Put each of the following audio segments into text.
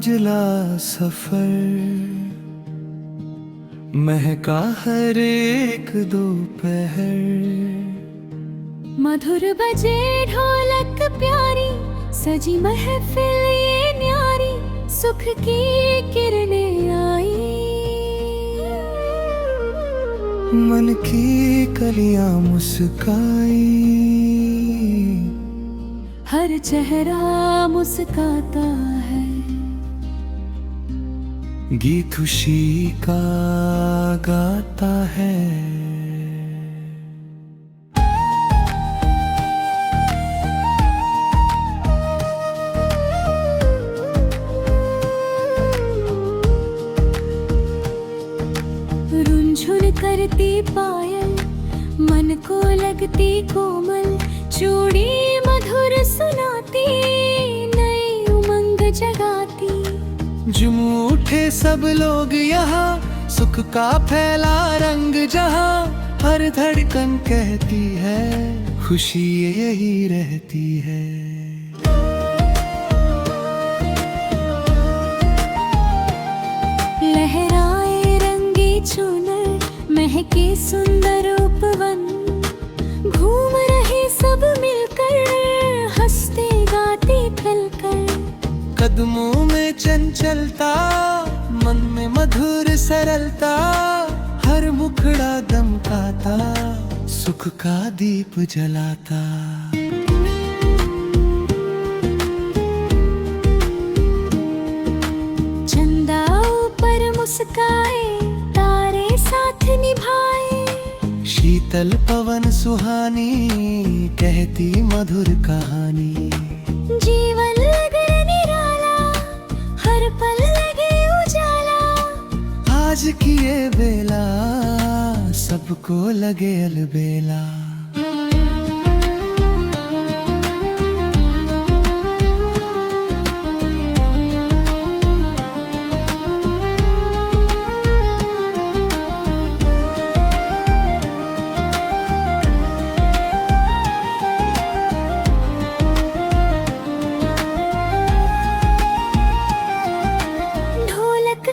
उजला सफर, महका हर एक दोपहर। मधुर बजे ढोलक प्यारी, सजी महफिल ये न्यारी, सुख की किरणें आई। मन की कलियां मुस्काई, हर चेहरा मुस्काता है। गीत खुशी का गाता है। रुनझुन करती पायल, मन को लगती कोमल, चूड़ी मधुर सुनाती, नई उमंग जगाती। झूम उठे सब लोग यहाँ, सुख का फैला रंग जहाँ। हर धड़कन कहती है, खुशी यही रहती है। लहराए रंगी चुनर, महके सुंदर उपवन, घूम रहे सब मिलकर, हंसते गाते खलकर। कदमों में चंचलता, मन में मधुर सरलता, हर मुखड़ा दमकाता, सुख का दीप जलाता। चंदा ऊपर मुस्काए, तारे साथ निभाए, शीतल पवन सुहानी, कहती मधुर कहानी। जीवन लगे निराला, हर पल लगे उजाला। आज की ये बेला, सबको लगे अलबेला।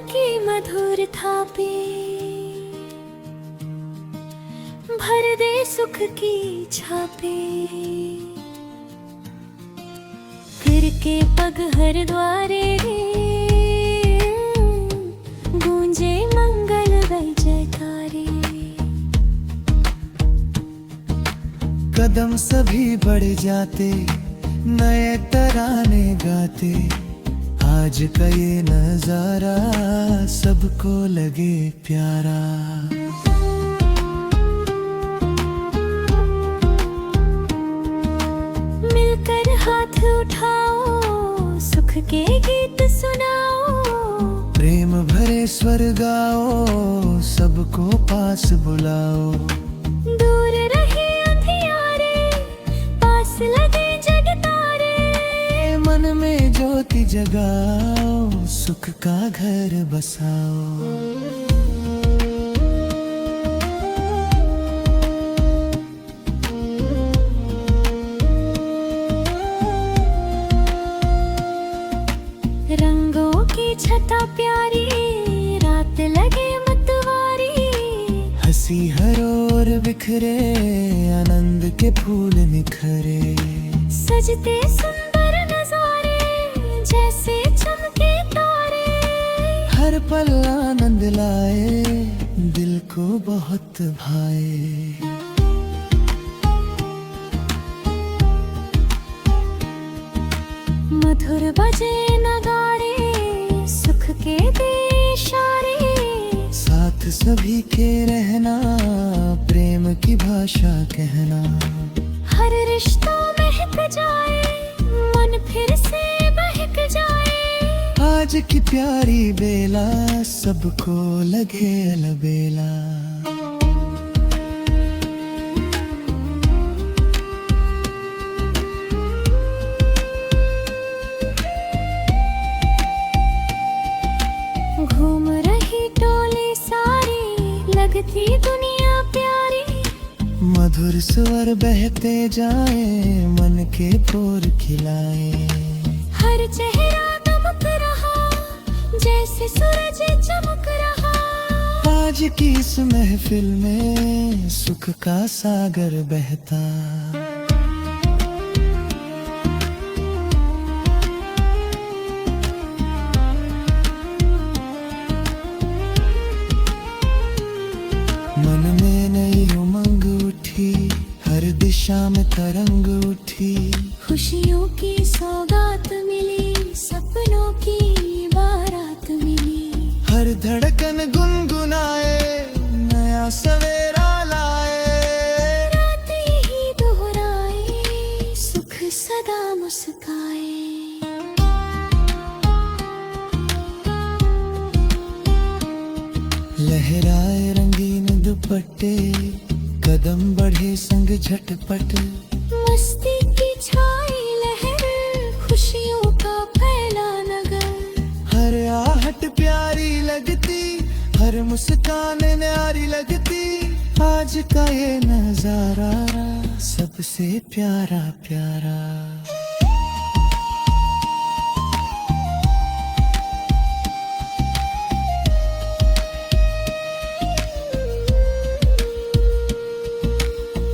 की मधुर थापे, भर दे सुख की छापे। फिर के पग हर द्वारे, गूंजे मंगल गई जयकारे। कदम सभी बढ़ जाते, नए तराने गाते। आज का ये नजारा, सबको लगे प्यारा। मिलकर हाथ उठाओ, सुख के गीत सुनाओ। प्रेम भरे स्वर गाओ, सबको पास बुलाओ। दूर रहे अंधियारे, पास लगे जगतारे। मन में ज्योति जगाओ, सुख का घर बसाओ। रंगों की छटा प्यारी, रात लगे मतवारी। हंसी हर ओर बिखरे, आनंद के फूल निखरे। सजते सुंदर नजारे, जैसे चमके तारे। हर पल आनंद लाए, दिल को बहुत भाए। मधुर बजे नगाड़े, सुख के दे इशारे। साथ सभी के रहना, प्रेम की भाषा कहना। हर रिश्ता महक जाए, मन फिर से बहक जाए। आज की प्यारी बेला, सबको लगे अलबेला। घूम रही टोली सारी, लगती दुनिया प्यारी। मधुर स्वर बहते जाए, मन के पोर खिलाए। हर चेहरा दमक रहा, आज की इस महफिल में सुख का सागर बहता। मन में नई उमंग उठी, हर दिशा में तरंग उठी। खुशियों की सौगात मिली, सपनों की बारात मिली। हर धड़कन गुनगुनाए, नया सवेरा लाए। रातें ही दोहराए, सुख सदा मुस्काए। लहराए रंगीन दुपट्टे, कदम बढ़े संग झटपट। मस्ती की छाई लहर, खुशियों का फैला नगर। हर आहट प्यारी लगती, हर मुस्कान न्यारी लगती। आज का ये नजारा सबसे प्यारा प्यारा।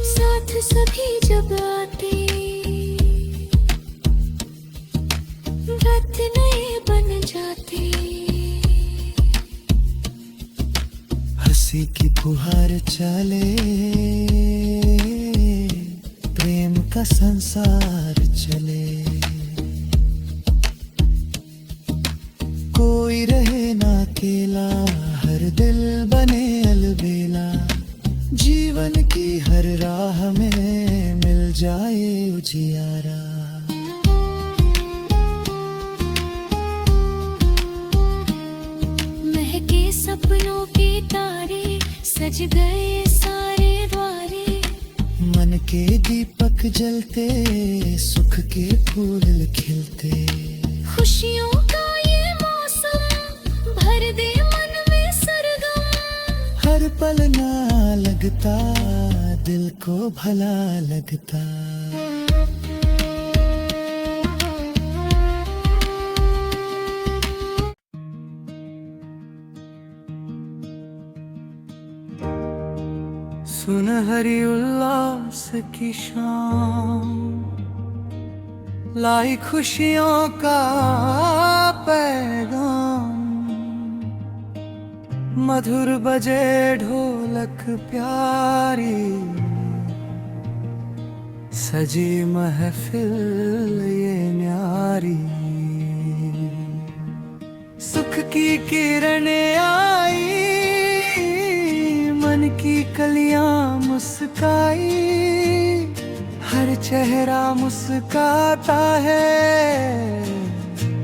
साथ सभी जब आते, व्रत नए बन जाते। हंसी की फुहार चले, प्रेम का संसार चले। कोई रहे ना अकेला, हर दिल बने अलबेला। जीवन की हर राह में मिल जाए उजियारा। महके सपनों के तारे, सज गए सारे द्वारे। मन के दीपक जलते, सुख के फूल खिलते। खुशियों का ये मौसम, भर दे मन में सरगम। हर पल ना लगता, दिल को भला लगता। सुनहरी उल्लास की शाम, लाई खुशियों का पैगाम। मधुर बजे ढोलक प्यारी, सजी महफिल ये न्यारी। सुख की किरणें आई, मन की कलियां मुस्काई। हर चेहरा मुस्काता है,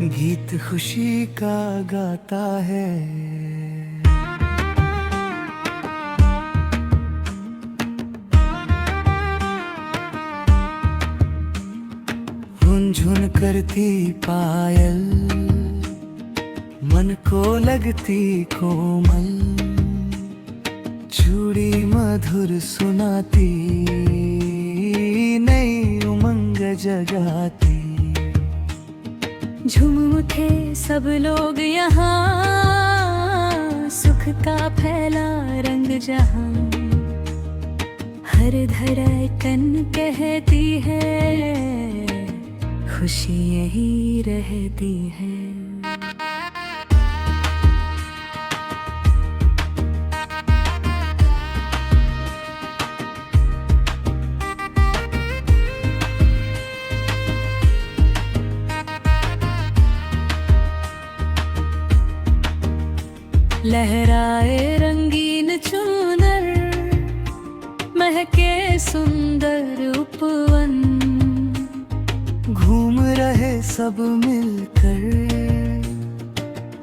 गीत खुशी का गाता है। झुन करती पायल, मन को लगती कोमल। चूड़ी मधुर सुनाती, नई उमंग जगाती। झूम उठे सब लोग यहाँ, सुख का फैला रंग जहाँ। हर धड़कन कहती है, खुशी यही रहती है। लहराए रंगीन चुनर, महके सुंदर उपवन। घूम रहे सब मिलकर,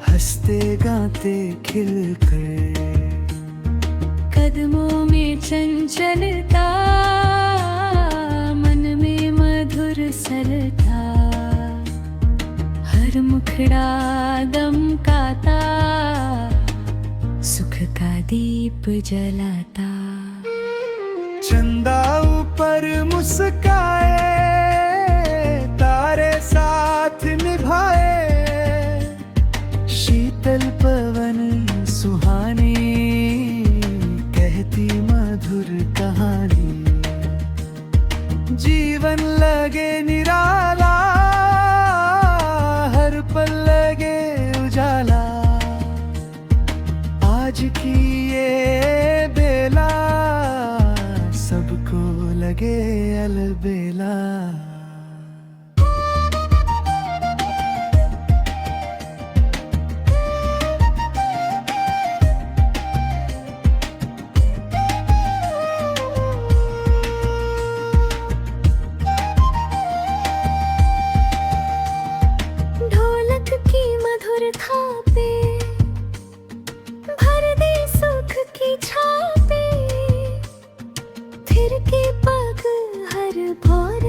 हंसते गाते खिलकर। कदमों में चंचलता, मन में मधुर सरता। हर मुखड़ा दमकाता, सुख का दीप जलाता। चंदा ऊपर मुस्काए, तारे साथ निभाए। शीतल पवन सुहानी, की ये बेला सबको लगे अलबेला। ढोलक की मधुर थापे भर दे सुख की छापे, फिर के पग हर भोर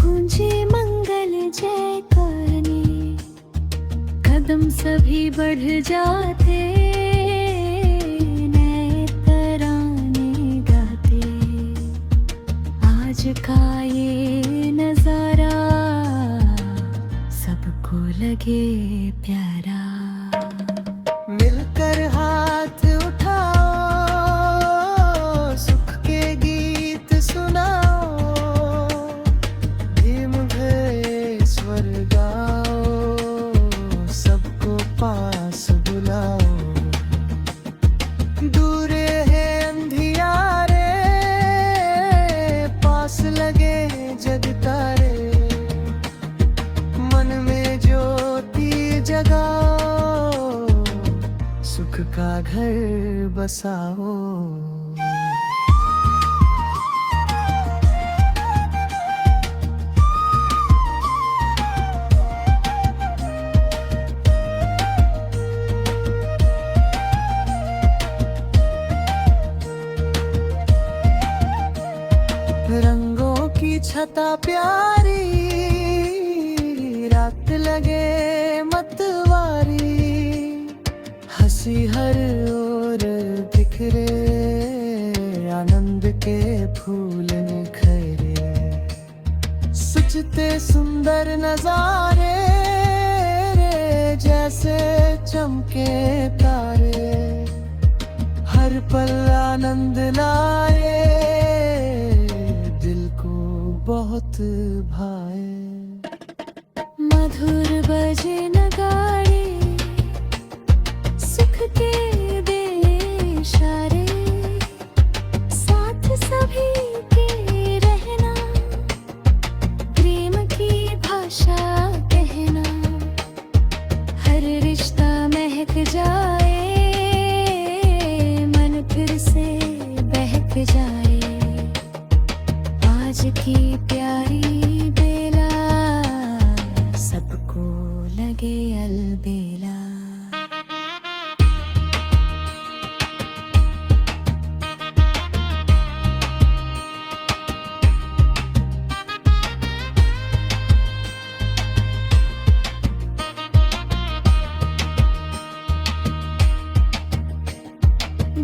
गूंजे मंगल जय करने। कदम सभी बढ़ जाते नए तराने गाते। आज का ये नजारा सबको लगे प्यारा। मिलकर हाथ उठाओ, सुख के गीत सुनाओ, धीम गए स्वर गाओ, सबको पास बुलाओ। दूर है अंधियारे, पास लगे जग तारे, मन में ज्योति जगाओ, सुख का घर बसाओ। रंगों की छटा प्यारी, रात लगे मतवारी, हंसी हर ओर बिखरे, आनंद के फूल निखरे। सजते सुंदर नजारे, जैसे चमके तारे, हर पल आनंद लाए, दिल को बहुत भाए। मधुर बजे नगाड़े, सुख के दे इशारे, साथ सभी के रहना, प्रेम की भाषा कहना। हर रिश्ता महक जाए, मन फिर से बहक जाए। आज की प्यारी बेला सबको लगे अलबेला।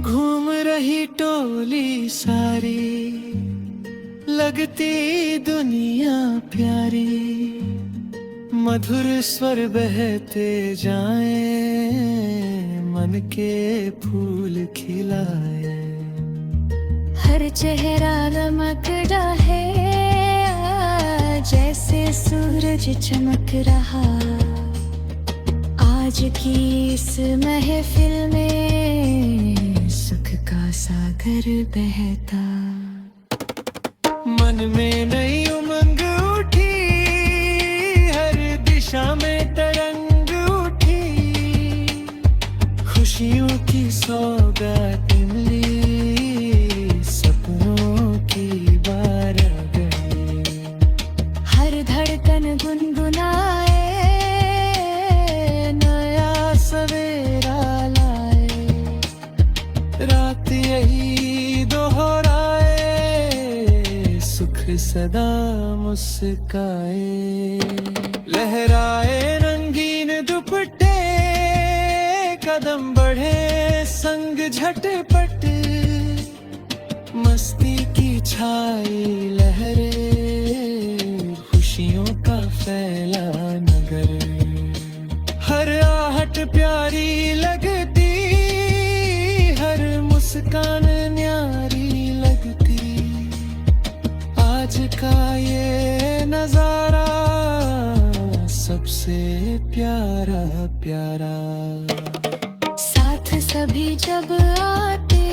घूम रही टोली सारी, लगती दुनिया प्यारी, मधुर स्वर बहते जाएं, मन के फूल खिलाए। हर चेहरा दमक रहा, जैसे सूरज चमक रहा। आज की इस महफिल में सुख का सागर बहता। मन में नई उमंग उठी, हर दिशा में तरंग उठी, खुशियों की सौगात मिली, सपनों की बारात गई। हर धड़कन गुनगुनाए, नया सवेरा लाए, रात यही दोहराए, सुख सदा मुस्काए। लहराए रंगीन दुपट्टे, कदम बढ़े संग झटपट, मस्ती की छाई लहरे, खुशियों का फैला नगर। हर आहट प्यारी लगती, हर मुस्कान न्यारी लगती। आज का ये नजारा सबसे प्यारा प्यारा। साथ कभी जब आते,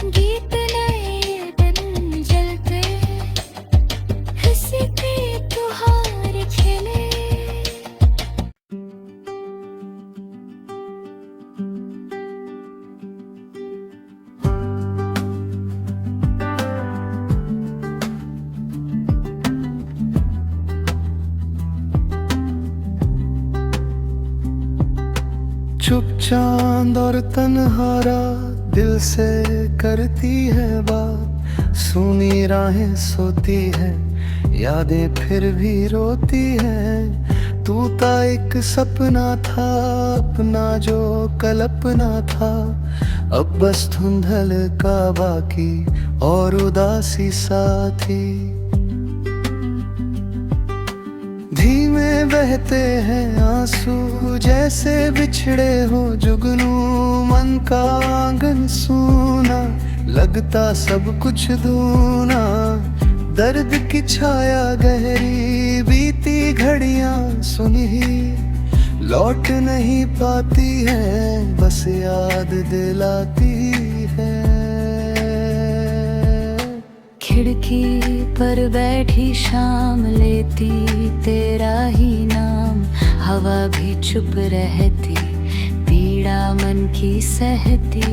गीत नए दिन जलते, हंसते त्योहार खेले। चुप चांद और तन्हारा दिल से करती है बात, सुनी राहें सोती है, यादें फिर भी रोती है। तू ता एक सपना था अपना जो कल्पना था, अब बस धुंधल का बाकी और उदासी साथी। धीमे बहते हैं आंसू जैसे बिछड़े हो जुगनू, मन का आंगन सूना लगता सब कुछ दूना। दर्द की छाया गहरी बीती घड़ियां सुनही लौट नहीं पाती है, बस याद दिलाती है। खिड़की पर बैठी शाम लेती तेरा ही नाम, हवा भी चुप रहती, पीड़ा मन की सहती।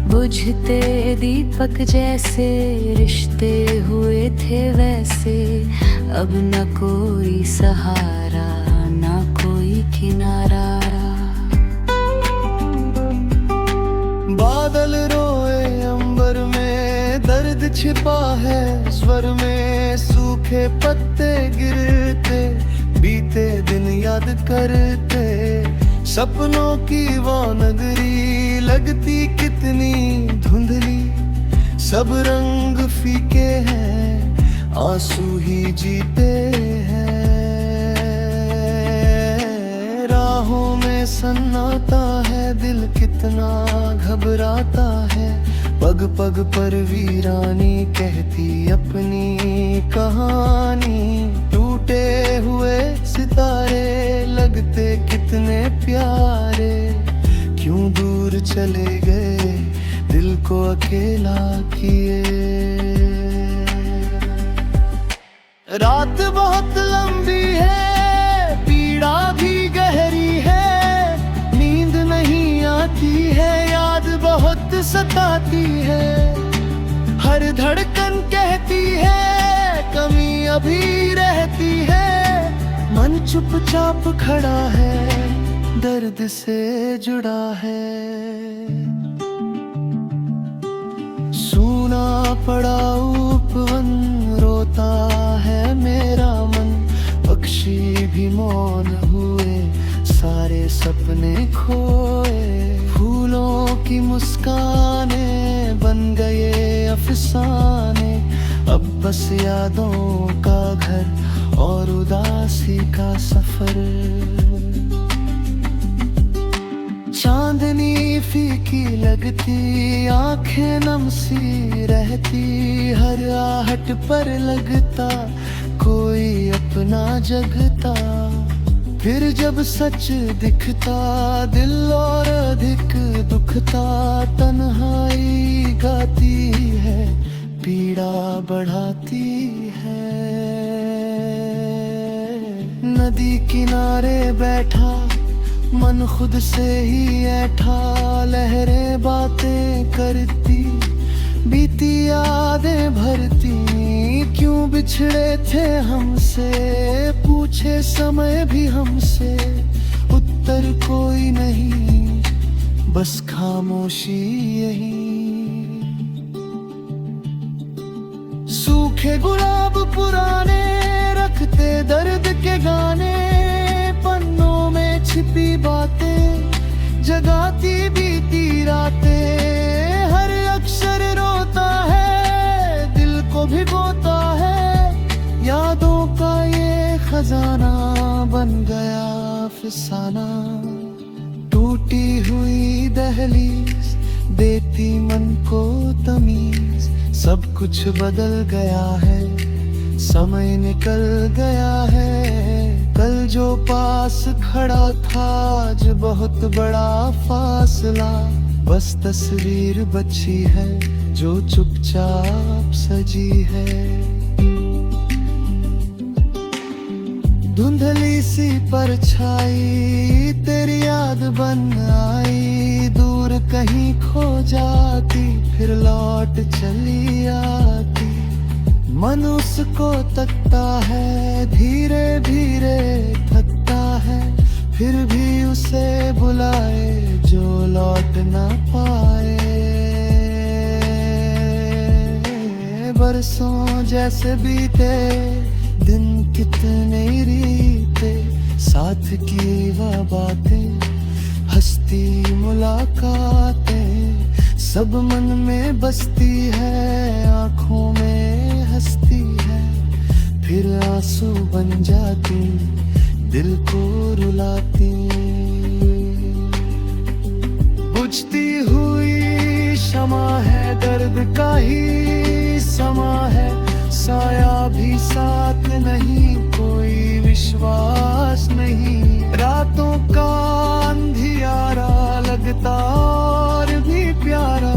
बुझते दीपक जैसे रिश्ते हुए थे वैसे, अब न कोई सहारा न कोई किनारा। बादल रोए अंबर में, दर्द छिपा है स्वर में, सूखे पत्ते गिरते बीते दिन याद करते। सपनों की वो नगरी लगती कितनी धुंधली, सब रंग फीके हैं आंसू ही जीते हैं। राहों में सन्नाटा है दिल कितना घबराता है, पग पग पर वीरानी कहती अपनी कहानी। टूटे हुए सितारे लगते कितने प्यारे, क्यों दूर चले गए दिल को अकेला किए। रात बहुत लंबी है, पीड़ा भी गहरी है, नींद नहीं आती है, याद बहुत सताती है। हर धड़कन कहती है कमी अभी रहती है, मन चुपचाप खड़ा है दर्द से जुड़ा है। सूना पड़ा उपवन रोता है मेरा मन, पक्षी भी मौन हुए सारे सपने खोए। फूलों की मुस्काने बन गए अफसाने, अब बस यादों का घर और उदासी का सफर। चांदनी फीकी लगती, आंखें नम सी रहती, हर आहट पर लगता कोई अपना जगता। फिर जब सच दिखता दिल और अधिक दुखता, तन्हाई गाती है पीड़ा बढ़ाती है। नदी किनारे बैठा मन खुद से ही ऐठा, लहरें बातें करती बीती यादें भरती। क्यों बिछड़े थे हमसे पूछे समय भी हमसे, उत्तर कोई नहीं बस खामोशी यही। सूखे गुलाब पुराने रखते दर्द के गाने, पन्नों में छिपी बातें जगाती बीती रातें। हर अक्षर रोता है दिल को भिगोता है, यादों का ये खजाना बन गया अफसाना। टूटी हुई दहलीज देती मन को तमीज, सब कुछ बदल गया है समय निकल गया है। कल जो पास खड़ा था आज बहुत बड़ा फासला, बस तस्वीर बची है जो चुपचाप सजी है। धुंधली सी परछाई तेरी याद बन आई, दूर कहीं खो जाती फिर लौट चली आती। मन उसको तकता है धीरे धीरे थकता है, फिर भी उसे बुलाए जो लौट ना पाए। बरसों जैसे बीते दिन कितने रीते, साथ की वह बातें हंसती मुलाकातें सब मन में बसती है, आंखों में हंसती है, फिर आंसू बन जाती दिल को रुलाती। बुझती हुई शमा है दर्द का ही समा है, साया भी साथ नहीं कोई विश्वास नहीं। रातों का अंधियारा लगता और भी प्यारा,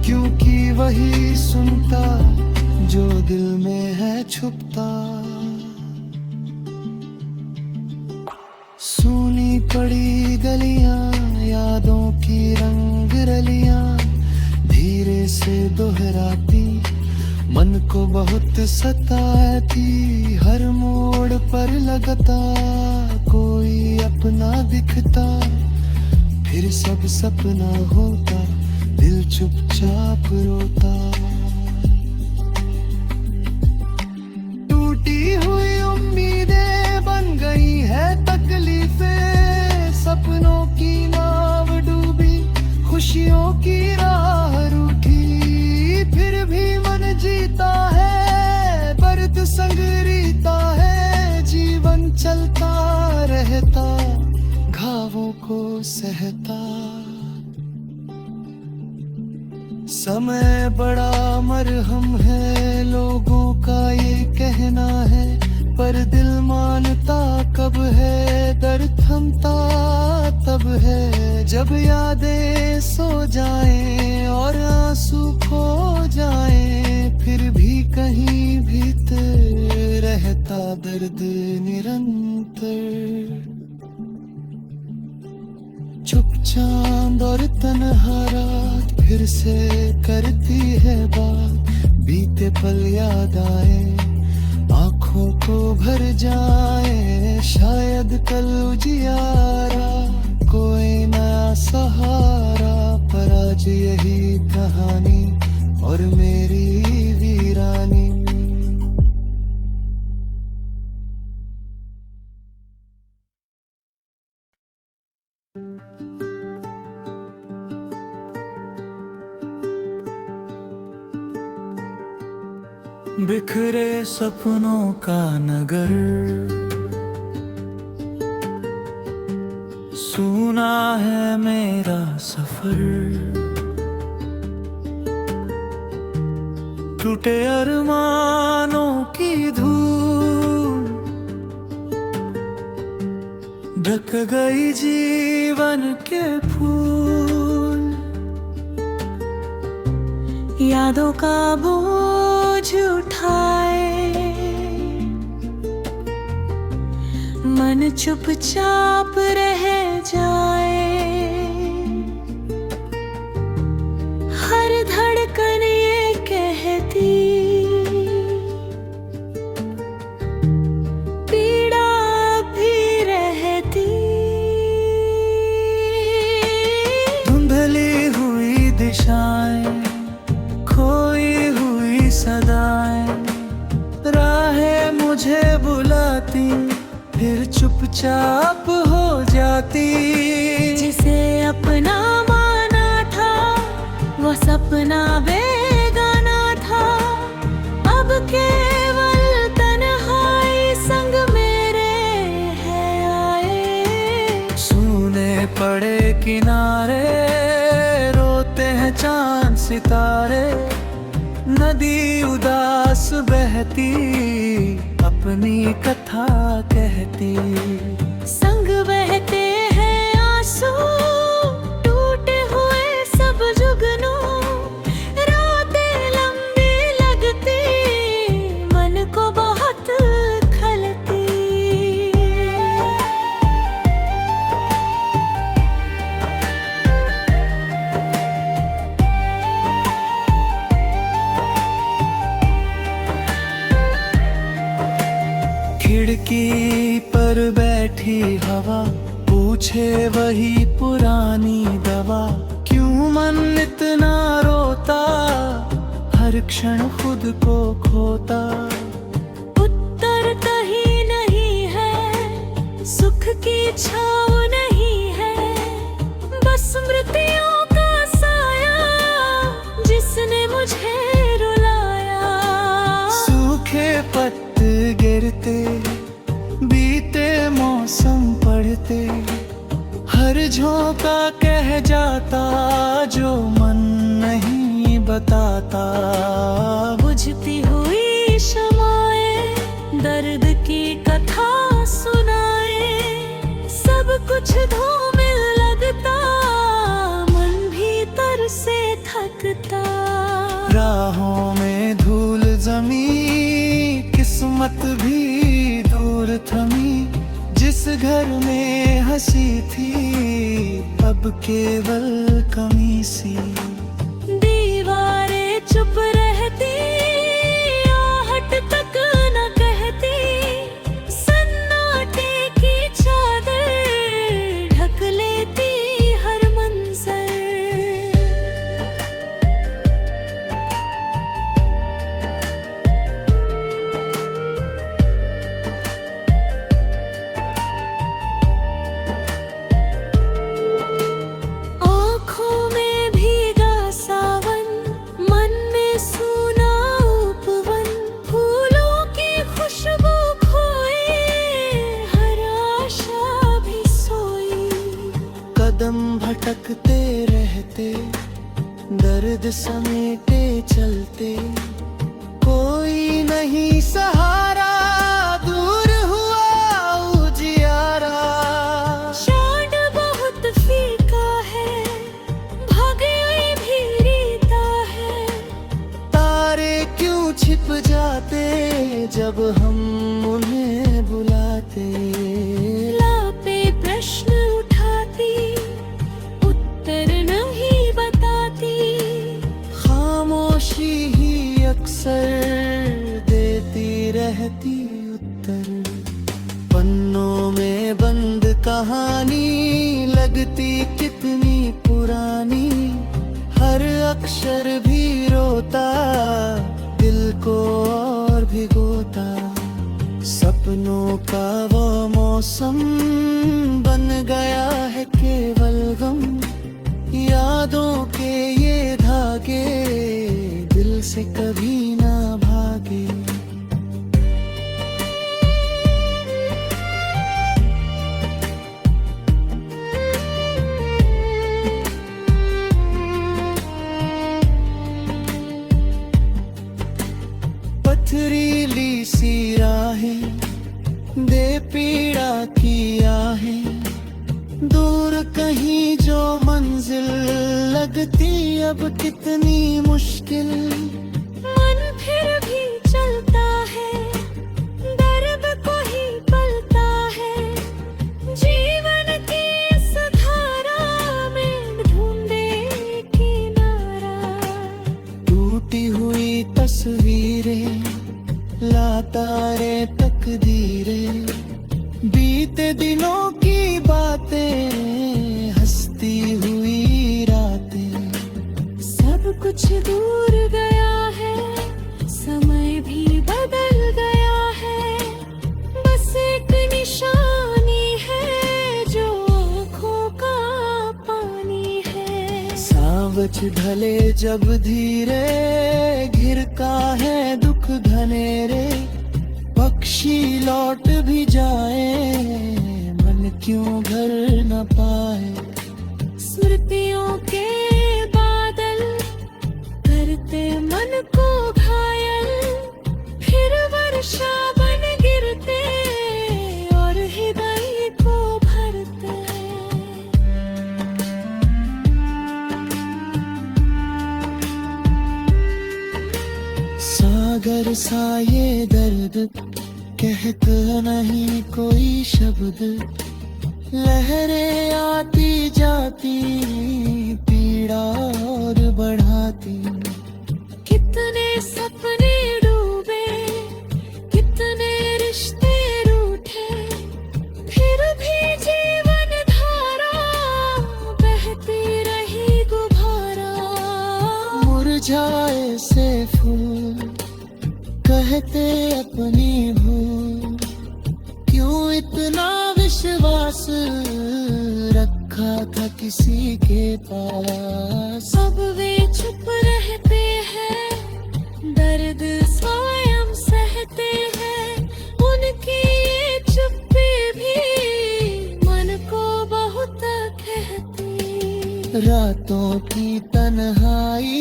क्योंकि वही सुनता जो दिल में है छुपता। सूनी पड़ी गलियां यादों की रंग रलियां धीरे से दोहराती, मन को बहुत सताती। हर मोड़ पर लगता कोई अपना दिखता, फिर सब सपना होता दिल चुपचाप रोता। टूटी हुई उम्मीदें बन गई है तकलीफें, सपनों की नाव डूबी खुशियों की राह रूठी। फिर भी मन जीता है दर्द संग रीता है, जीवन चलता रहता घावों को सहता। समय बड़ा मरहम है लोगों का ये कहना है, पर दिल मानता कब है दर्द थमता तब है। जब यादें सो जाएं और आंसू खो जाएं, फिर भी कहीं भीतर रहता दर्द निरंतर। चुप चांद और तन्हा रात फिर से करती है बात, बीते पल याद आए आँखों को भर जाए। शायद कल उजियारा कोई नया सहारा, पर आज यही कहानी और मेरी वीरानी। बिखरे सपनों का नगर, सुना है मेरा सफर। टूटे अरमानों की धूल ढक गई जीवन के फूल। यादों का बोझ उठाए मन चुपचाप रह जाए। हर धड़कन ये कहती पीड़ा भी रहती। धुंधली हुई दिशाएं खोई हुई सदाएं, राहें मुझे बुलाती फिर चुपचाप हो जाती। जिसे अपना माना था वो सपना बेगाना था, अब केवल तन्हाई संग मेरे है आए। सूने पड़े किनारे रोते हैं चांद सितारे, नदी उदास बहती अपनी कथा कहती। संग बहते हैं आंसू, टूटे हुए सब जुगनू, रातें लंबी लगती, मन को बहुत खलती। खिड़की पर बैठी हवा पूछे वही पुरानी दवा, क्यों मन इतना रोता, हर क्षण खुद को खोता। उत्तर कहीं नहीं है, सुख की छाँव नहीं है, बस स्मृतियों का साया जिसने मुझे रुलाया। सूखे पत्ते गिरते, बीते मौसम पढ़ते, हर झोंका कह जाता जो मन नहीं बताता। बुझती हुई शमाएं दर्द की कथा सुनाए, सब कुछ धूमिल लगता, मन भीतर से थकता। राहों में धूल जमी, किस्मत भी दूर थमी, जिस घर में हंसी थी अब केवल कमी सी। दीवारें चुप रहती, आहट तक न कहती, सन्नाटे की चादर ढक लेती हर मंजर। आँखों में भीगा सावन, मन में सूना उपवन, फूलों की खुशबू खोई, हर आशा भी सोई। कदम भटकते रहते, दर्द समेटे चलते, कोई नहीं सहारा, दूर हुआ उजियारा। चाँद बहुत फीका है, भागे भी रीता है, तारे क्यों छिप जाते जब हम उन्हें बुलाते। लापे प्रश्न उठाती, उत्तर नहीं बताती, खामोशी ही अक्सर देती रहती उत्तर। पन्नों में बंद कहानी लगती कितनी पुरानी, हर अक्षर भी रोता, दिल को और भिगोता। सपनों का वो मौसम बन गया है केवल गम, यादों के ये धागे दिल से कभी ना भागे। पथरीली सी राहें दे पीड़ा की आहें, दूर कहीं जो मंजिल लगती अब कितनी मुश्किल। मन फिर भी चलता है, दर्द को ही पलता है, जीवन की इस धारा में ढूंढे किनारा। टूटी हुई तस्वीरें, लातारे तकदीरें, बीते दिनों की बातें, हंसती हुई रातें। सब कुछ दूर गया है, समय भी बदल गया है, बस एक निशानी है जो आँखों का पानी है। सावज ढले जब धीरे, घिरता है दुख घनेरे, पक्षी लौट भी जाए, मन क्यों घर न पाए। स्मृतियों के बादल करते मन को घायल, फिर वर्षा बन रहते और हृदय को भरते। सागर सा ये दर्द कहता नहीं कोई शब्द, लहरें आती जाती पीड़ा और बढ़ाती। कितने सपने डूबे, कितने रिश्ते रूठे, फिर भी जीवन धारा बहती रही गुब्बारा। मुरझाए से फूल कहते अपनी भूल, क्यों इतना विश्वास रखा था किसी के पास। अब वे चुप रहते हैं, दर्द स्वयं सहते हैं। उनकी ये चुप्पी भी मन को बहुत कहती। रातों की तन्हाई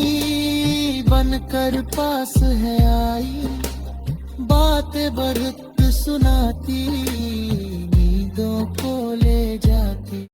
बनकर पास है आई, बातें बहुत सुनाती नींदों को ले जाती।